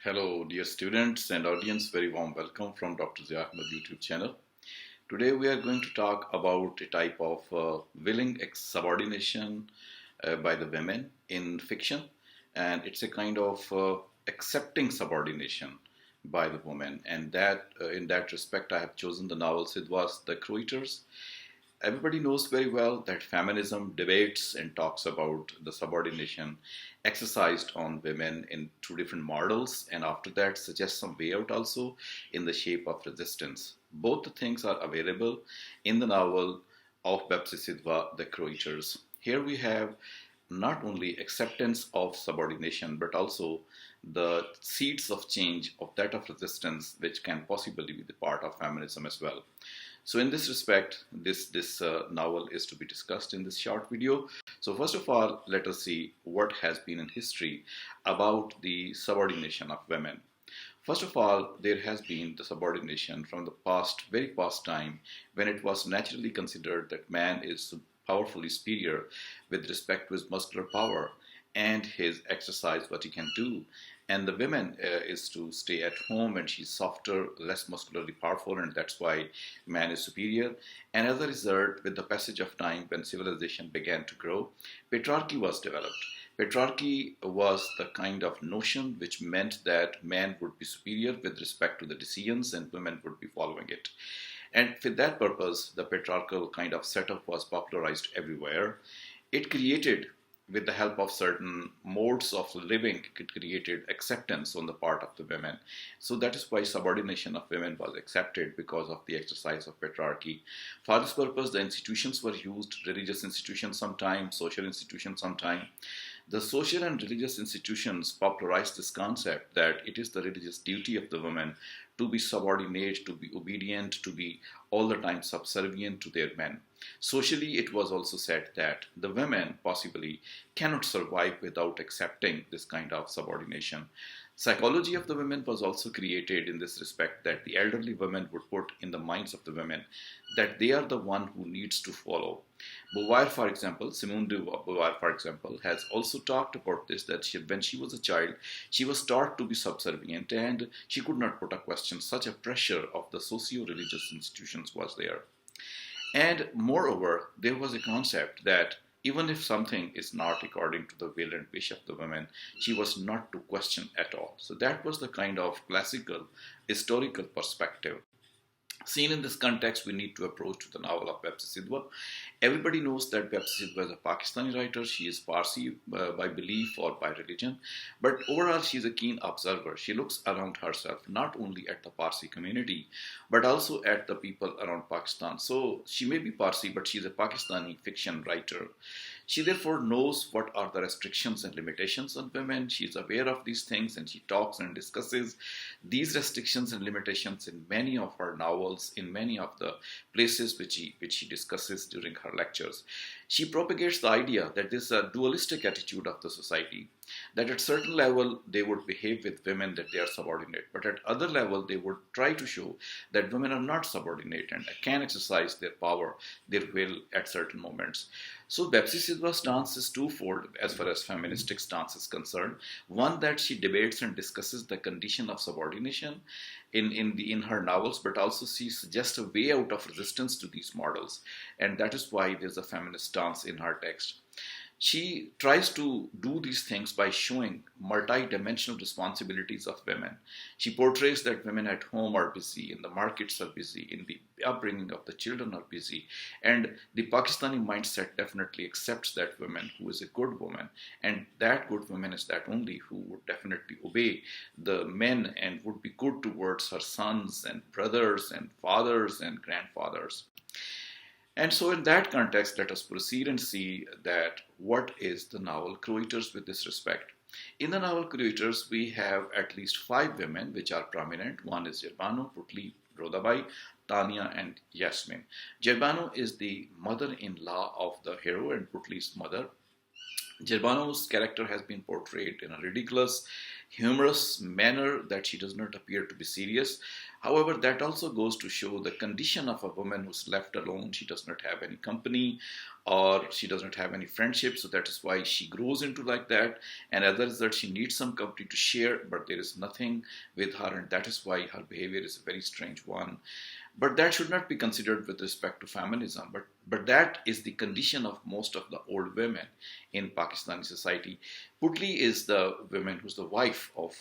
Hello, dear students and audience. Very warm welcome from Dr. Zia Ahmed YouTube channel. Today we are going to talk about a type of willing subordination by the women in fiction, and it's a kind of accepting subordination by the women. And that, in that respect, I have chosen the novel Sidhwa's The Croaters. Everybody knows very well that feminism debates and talks about the subordination exercised on women in two different models, and after that suggests some way out also in the shape of resistance. Both the things are available in the novel of Bepsi Sidhwa, The Croaters. Here we have not only acceptance of subordination but also the seeds of change of that of resistance which can possibly be the part of feminism as well. So in this respect, this novel is to be discussed in this short video. So first of all, let us see what has been in history about the subordination of women. First of all, there has been the subordination from the past, very past time, when it was naturally considered that man is powerfully superior with respect to his muscular power and his exercise, what he can do. And the women is to stay at home, and she's softer, less muscularly powerful, and that's why man is superior. And as a result, with the passage of time, when civilization began to grow, patriarchy was developed. Patriarchy was the kind of notion which meant that man would be superior with respect to the decisions and women would be following it. And for that purpose, the patriarchal kind of setup was popularized everywhere. It created, with the help of certain modes of living, it created acceptance on the part of the women. So that is why subordination of women was accepted, because of the exercise of patriarchy. For this purpose, the institutions were used, religious institutions sometimes, social institutions sometimes. The social and religious institutions popularized this concept that it is the religious duty of the women to be subordinate, to be obedient, to be all the time subservient to their men. Socially, it was also said that the women possibly cannot survive without accepting this kind of subordination. Psychology of the women was also created in this respect, that the elderly women would put in the minds of the women that they are the one who needs to follow. Beauvoir, for example, Simone de Beauvoir, for example, has also talked about this, that when she was a child, she was taught to be subservient and she could not put a question. Such a pressure of the socio-religious institutions was there. And moreover, there was a concept that even if something is not according to the will and wish of the women, she was not to question at all. So that was the kind of classical historical perspective. Seen in this context, we need to approach to the novel of Bepsi Sidhwa. Everybody knows that Bepsi Sidhwa is a Pakistani writer. She is Parsi by belief or by religion. But overall, she is a keen observer. She looks around herself, not only at the Parsi community, but also at the people around Pakistan. So she may be Parsi, but she is a Pakistani fiction writer. She therefore knows what are the restrictions and limitations on women. She is aware of these things and she talks and discusses these restrictions and limitations in many of her novels, in many of the places which she discusses during her lectures. She propagates the idea that this is a dualistic attitude of the society, that at certain level they would behave with women that they are subordinate, but at other level they would try to show that women are not subordinate and can exercise their power, their will at certain moments. So Bepsi Sidhwa's stance is twofold as far as feministic stance is concerned. One, that she debates and discusses the condition of subordination in her novels, but also she suggests a way out of resistance to these models. And that is why there's a feminist stance in her text. She tries to do these things by showing multi-dimensional responsibilities of women. She portrays that women at home are busy, in the markets are busy, in the upbringing of the children are busy. And the Pakistani mindset definitely accepts that woman who is a good woman. And that good woman is that only who would definitely obey the men and would be good towards her sons and brothers and fathers and grandfathers. And so, in that context, let us proceed and see that what is the novel Croaters with this respect. In the novel Croaters, we have at least five women which are prominent. One is Jerbano, Putli, Rodabai, Tanya, and Yasmin. Jerbano is the mother-in-law of the hero and Putli's mother. Jerbano's character has been portrayed in a ridiculous, humorous manner that she does not appear to be serious. However, that also goes to show the condition of a woman who's left alone. She does not have any company or she does not have any friendship. So that is why she grows into like that. And as a result, she needs some company to share, but there is nothing with her. And that is why her behavior is a very strange one. But that should not be considered with respect to feminism. But that is the condition of most of the old women in Pakistani society. Putli is the woman who's the wife of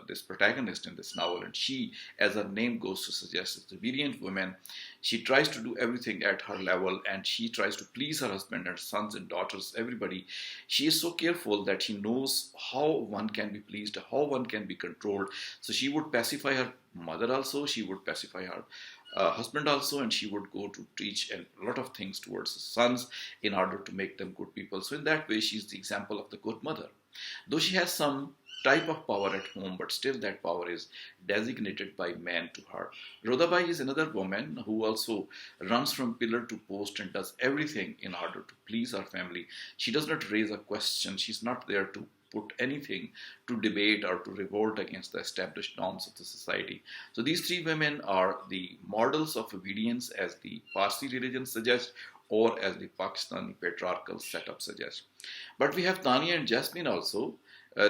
this protagonist in this novel, and she, as her name goes to suggest, is a obedient woman. She tries to do everything at her level, and she tries to please her husband and sons and daughters, everybody. She is so careful that she knows how one can be pleased, how one can be controlled. So she would pacify her mother also, she would pacify her husband also, and she would go to teach a lot of things towards the sons in order to make them good people. So in that way, she's the example of the good mother. Though she has some type of power at home, but still that power is designated by men to her. Rodhabai is another woman who also runs from pillar to post and does everything in order to please her family. She does not raise a question. She's not there to put anything to debate or to revolt against the established norms of the society. So these three women are the models of obedience as the Parsi religion suggests, or as the Pakistani patriarchal setup suggests. But we have Tania and Jasmine also,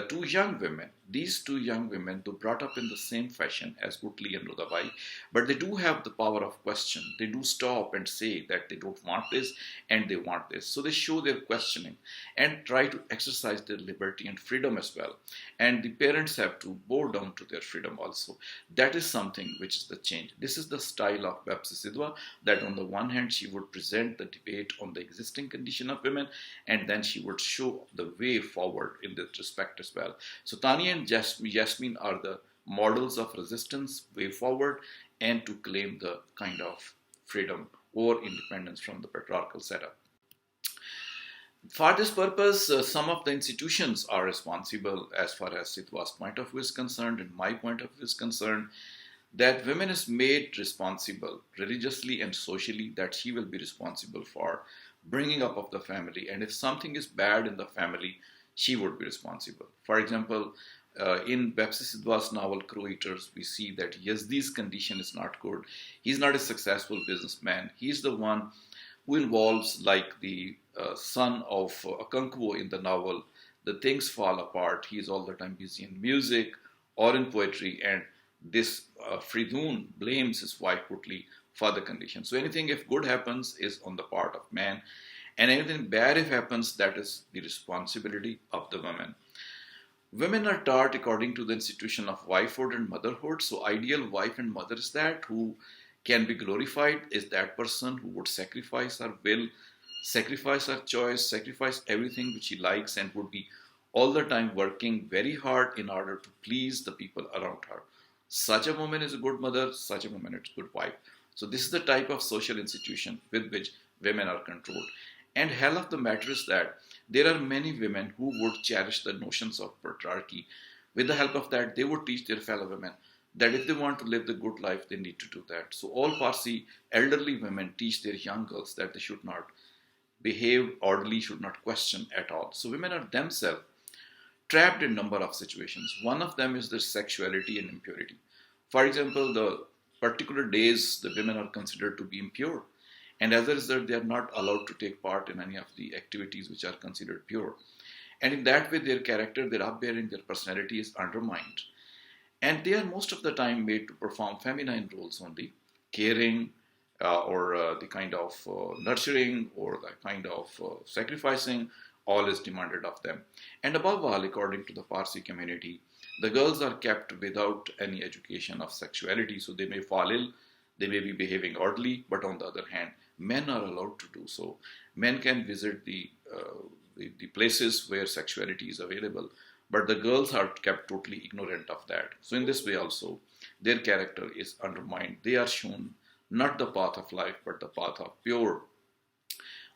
two young women. These two young women, though brought up in the same fashion as Putli and Rodhabai, but they do have the power of question. They do stop and say that they don't want this and they want this. So they show their questioning and try to exercise their liberty and freedom as well. And the parents have to bow down to their freedom also. That is something which is the change. This is the style of Bepsi Sidhwa, that on the one hand she would present the debate on the existing condition of women, and then she would show the way forward in this respect as well. So Tania and Yasmin are the models of resistance, way forward, and to claim the kind of freedom or independence from the patriarchal setup. For this purpose, some of the institutions are responsible as far as Sidhwa's point of view is concerned and my point of view is concerned, that women is made responsible religiously and socially, that she will be responsible for bringing up of the family, and if something is bad in the family, she would be responsible. For example, in Bepsi Sidhwa's novel Crow Eaters, we see that Yazdi's condition is not good. He's not a successful businessman. He's the one who involves, like the son of Akankwo in the novel, the things fall apart. He's all the time busy in music or in poetry, and this Fridun blames his wife Putli for the condition. So anything if good happens is on the part of man, and anything bad if happens, that is the responsibility of the women. Women are taught according to the institution of wifehood and motherhood. So ideal wife and mother is that who can be glorified, is that person who would sacrifice her will, sacrifice her choice, sacrifice everything which she likes, and would be all the time working very hard in order to please the people around her. Such a woman is a good mother, such a woman is a good wife. So this is the type of social institution with which women are controlled. And hell of the matter is that there are many women who would cherish the notions of patriarchy. With the help of that, they would teach their fellow women that if they want to live the good life, they need to do that. So all Parsi elderly women teach their young girls that they should not behave orderly, should not question at all. So women are themselves trapped in a number of situations. One of them is their sexuality and impurity. For example, the particular days the women are considered to be impure, and as a result, they are not allowed to take part in any of the activities which are considered pure. And in that way, their character, their upbearing, their personality is undermined. And they are most of the time made to perform feminine roles only, caring, or the kind of nurturing, or the kind of sacrificing, all is demanded of them. And above all, according to the Parsi community, the girls are kept without any education of sexuality, so they may fall ill, they may be behaving oddly, but on the other hand, men are allowed to do so. Men can visit the places where sexuality is available, but the girls are kept totally ignorant of that. So in this way also, their character is undermined. They are shown not the path of life, but the path of pure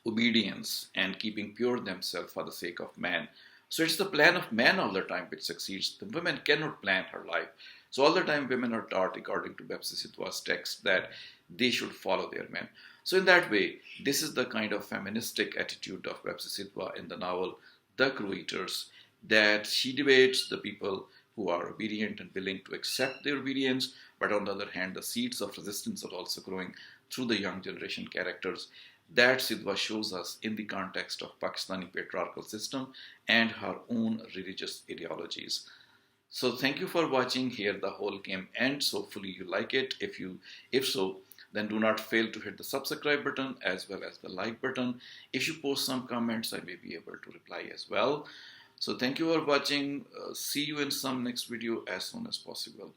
obedience and keeping pure themselves for the sake of man. So it's the plan of man all the time which succeeds. The woman cannot plan her life. So all the time women are taught, according to Bepsi Sidhwa's text, that they should follow their men. So in that way, this is the kind of feministic attitude of Bepsi Sidhwa in the novel The Crow Eaters, that she debates the people who are obedient and willing to accept their obedience, but on the other hand, the seeds of resistance are also growing through the young generation characters. That Sidhwa shows us in the context of Pakistani patriarchal system and her own religious ideologies. So thank you for watching. Here the whole game ends. Hopefully you like it. If so, then do not fail to hit the subscribe button as well as the like button. If you post some comments, I may be able to reply as well. So thank you for watching. See you in some next video as soon as possible.